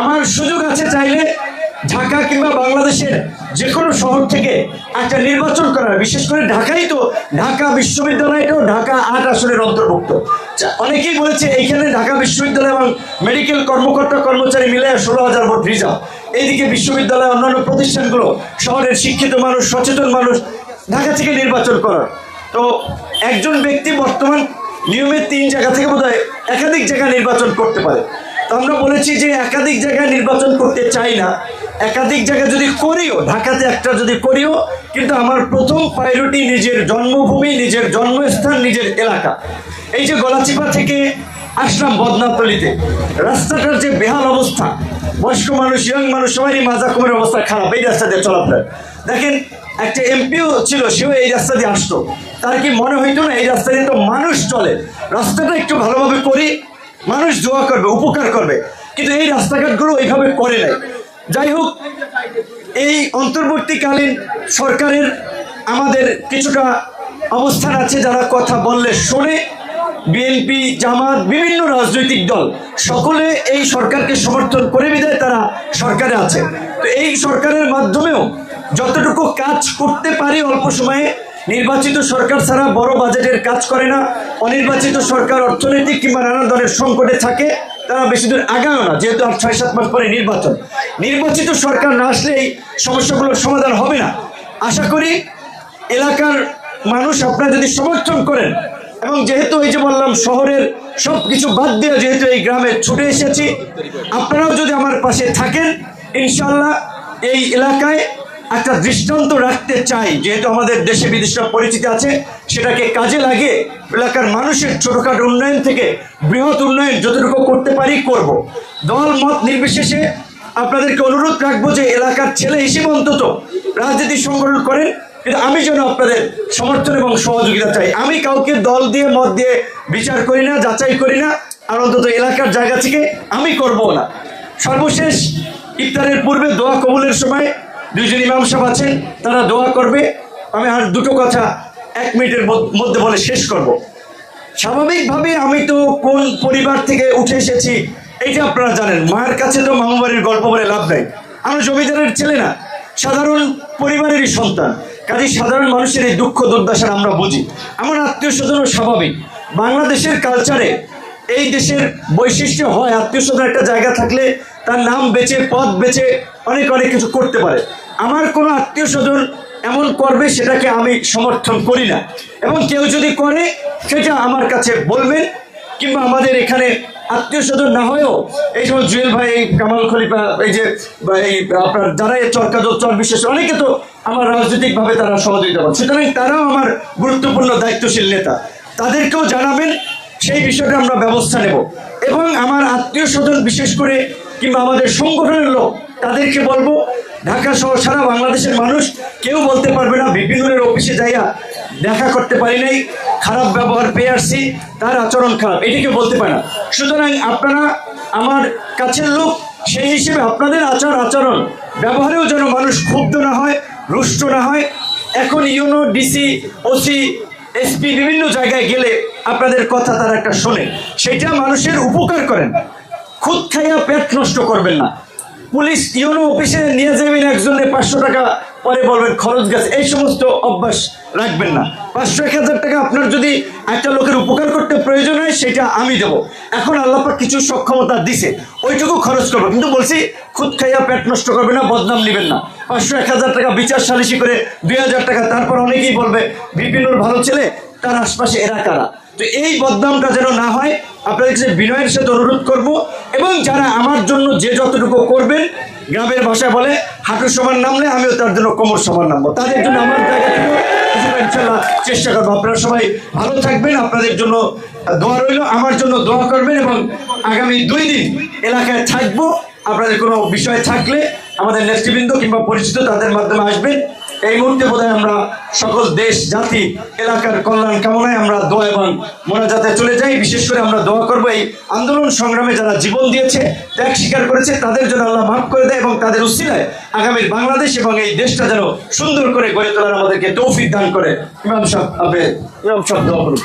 আমার সুযোগ আছে চাইলে ঢাকা কিংবা বাংলাদেশের যে কোনো শহর থেকে একটা নির্বাচন করার, বিশেষ করে ঢাকাই তো, ঢাকা বিশ্ববিদ্যালয়টাও ঢাকা ৮ আসনের অন্তর্ভুক্ত। অনেকেই বলেছে এইখানে ঢাকা বিশ্ববিদ্যালয় এবং মেডিকেল কর্মকর্তা কর্মচারী মিলে ১৬,০০০ ভোট রিজার্ভ। এইদিকে বিশ্ববিদ্যালয় অন্যান্য প্রতিষ্ঠানগুলো, শহরের শিক্ষিত মানুষ, সচেতন মানুষ ঢাকা থেকে নির্বাচন করার। তো একজন ব্যক্তি বর্তমান নিয়মে ৩ জায়গা থেকে বোধহয় একাধিক জায়গায় নির্বাচন করতে পারে। তো আমরা বলেছি যে একাধিক জায়গায় নির্বাচন করতে চাই না, একাধিক জায়গায় যদি করিও, ঢাকাতে একটা যদি করিও, কিন্তু আমার প্রথম প্রায়োরিটি নিজের জন্মভূমি, নিজের জন্মস্থান, নিজের এলাকা। এই যে গলাচিপা থেকে আসলাম বদনাতলিতে, রাস্তাটার যে বেহাল অবস্থা, বয়স্ক মানুষ, ইয়ং মানুষ সবারই মাজা কোমরের অবস্থা খারাপ এই রাস্তা দিয়ে চলাফেরা। দেখেন একটা এমপিও ছিল, সেও এই রাস্তা দিয়ে আসতো, তার কি মনে হইতো না এই রাস্তা দিয়ে তো মানুষ চলে, রাস্তাটা একটু ভালোভাবে করি, মানুষ দোয়া করবে, উপকার করবে, কিন্তু এই রাস্তাঘাটগুলো এইভাবে করে নাই। যাই হোক, এই অন্তর্বর্তীকালীন সরকারের আমাদের কিছুটা অবস্থান আছে যারা কথা বললে শোনে। বিএনপি, জামাত, বিভিন্ন রাজনৈতিক দল সকলে এই সরকারকে সমর্থন করে বিধায় তারা সরকারে আছে। তো এই সরকারের মাধ্যমেও যতটুকু কাজ করতে পারি অল্প সময়ে, নির্বাচিত সরকার ছাড়া বড় বাজেটের কাজ করে না, অনির্বাচিত সরকার অর্থনৈতিক কিংবা নানা ধরনের সংকটে থাকে, তারা বেশি দূর আগায়ও না, যেহেতু আর ৬-৭ মাস পরে নির্বাচন। নির্বাচিত সরকার না আসলে এই সমস্যাগুলোর সমাধান হবে না। আশা করি এলাকার মানুষ আপনারা যদি সমর্থন করেন, এবং যেহেতু এই যে বললাম শহরের সব কিছু বাদ দিয়ে যেহেতু এই গ্রামে ছুটে এসেছি, আপনারাও যদি আমার পাশে থাকেন, ইনশাল্লাহ এই এলাকায় একটা দৃষ্টান্ত রাখতে চাই। যেহেতু আমাদের দেশে বিদেশে পরিচিতি আছে, সেটাকে কাজে লাগিয়ে এলাকার মানুষের ছোটখাটো উন্নয়ন থেকে বৃহৎ উন্নয়ন যতটুকু করতে পারি করব। দল মত নির্বিশেষে আপনাদেরকে অনুরোধ রাখবো যে এলাকার ছেলে হিসেবে অন্তত রাজনীতি সংগঠন করেন, কিন্তু আমি যেন আপনাদের সমর্থন এবং সহযোগিতা চাই। আমি কাউকে দল দিয়ে মত দিয়ে বিচার করি না, যাচাই করি না, আর অন্তত এলাকার জায়গা থেকে আমি করবো না। সর্বশেষ ইফতারের পূর্বে দোয়া কবুলের সময় দুইজন ইমাম সাহেব আছেন, তারা দোয়া করবে। আমি আর দুটো কথা 1 মিনিটের মধ্যে বলে শেষ করব। স্বাভাবিকভাবে আমি তো কোন পরিবার থেকে উঠে এসেছি এইটা আপনারা জানেন। মায়ের কাছে তো মামুবাড়ির গল্প বলে লাভ নাই। আমরা জমিদারের ছেলে না, সাধারণ পরিবারেরই সন্তান। কাজে সাধারণ মানুষের এই দুঃখ দুর্দশা আমরা বুঝি। আমার আত্মীয় স্বজনও স্বাভাবিক। বাংলাদেশের কালচারে এই দেশের বৈশিষ্ট্য হয়, আত্মীয় স্বজন একটা জায়গা থাকলে তার নাম বেচে, পদ বেচে অনেক কিছু করতে পারে। আমার কোনো আত্মীয় স্বজন এমন করবে সেটাকে আমি সমর্থন করি না, এবং কেউ যদি করে সেটা আমার কাছে বলবেন। কিংবা আমাদের এখানে আত্মীয় স্বজন না হয়েও এই সময় জুয়েল ভাই, কামাল খলিফা, এই যে এই আপনার যারা এই চরকাজল চর বিশেষ অনেকে তো আমার রাজনৈতিকভাবে তারা সহযোগিতা করে, সুতরাং তারাও আমার গুরুত্বপূর্ণ দায়িত্বশীল নেতা, তাদেরকেও জানাবেন, সেই বিষয়টা আমরা ব্যবস্থা নেব। এবং আমার আত্মীয় স্বজন বিশেষ করে কিংবা আমাদের সংগঠনের লোক, তাদেরকে বলবো ঢাকা সহ সারা বাংলাদেশের মানুষ কেউ বলতে পারবে না বিপিনুরের অফিসে যাইয়া দেখা করতে পারি নাই, খারাপ ব্যবহার পেয়ে আসছি, তার আচরণ খারাপ, এটিকে বলতে পারে না। সুতরাং আপনারা আমার কাছের লোক, সেই হিসেবে আপনাদের আচরণ ব্যবহারেও যেন মানুষ ক্ষুব্ধ না হয়, রুষ্ট না হয়। এখন ইউনো, ডিসি, ওসি, এসপি বিভিন্ন জায়গায় গেলে আপনাদের কথা তারা একটা শোনে, সেটা মানুষের উপকার করেন। খুদ খাইয়া পেট নষ্ট করবেন না। পুলিশ ইউনো অফিসে নিয়ে যাবেন একজনে 500 টাকা, পরে বলবেন খরচ গেছে, এই সমস্ত অভ্যাস রাখবেন না। 500-1000 টাকা আপনার যদি একটা লোকের উপকার করতে প্রয়োজন হয় সেটা আমি দেবো। এখন আল্লাপাক কিছু সক্ষমতা দিছে, ওইটুকু খরচ করবো, কিন্তু বলছি খুদ খাইয়া পেট নষ্ট করবে না, বদনাম নেবেন না। 500-1000 টাকা বিচার সালিশি করে 2000 টাকা, তারপর অনেকেই বলবে বিপিনুর ভালো ছেলে, তার আশপাশে এরা কারা। তো এই বদনামটা যেন না হয় আপনাদের কাছে বিনয়ের সাথে অনুরোধ করব। এবং যারা আমার জন্য যে যতটুকু করবেন, গ্রামের ভাষায় বলে হাঁটু সমান নামলে আমিও তার জন্য কোমর সমান নামবো, তাদের জন্য আমার জায়গা থেকে ইনশাল্লাহ চেষ্টা করবো। আপনারা সবাই ভালো থাকবেন, আপনাদের জন্য দোয়া রইল, আমার জন্য দোয়া করবেন। এবং আগামী 2 দিন এলাকায় থাকবো, আপনাদের কোনো বিষয় থাকলে আমাদের নেতৃবৃন্দ কিংবা পরিচিত তাদের মাধ্যমে আসবেন। এই মুহূর্তে বোধহয় আমরা সকল দেশ জাতি এলাকার কল্যাণ কামনায় আমরা দোয়া এবং মোনাজাতে চলে যাই। বিশেষ করে আমরা দোয়া করবো এই আন্দোলন সংগ্রামে যারা জীবন দিয়েছে, ত্যাগ স্বীকার করেছে, তাদের জন্য আল্লাহ মাফ করে দেয় এবং তাদের উসিলায় আগামীর বাংলাদেশ এবং এই দেশটা যেন সুন্দর করে গড়ে তোলার আমাদেরকে তৌফিক দান করে। ইমাম সাহেব দোয়া করুন।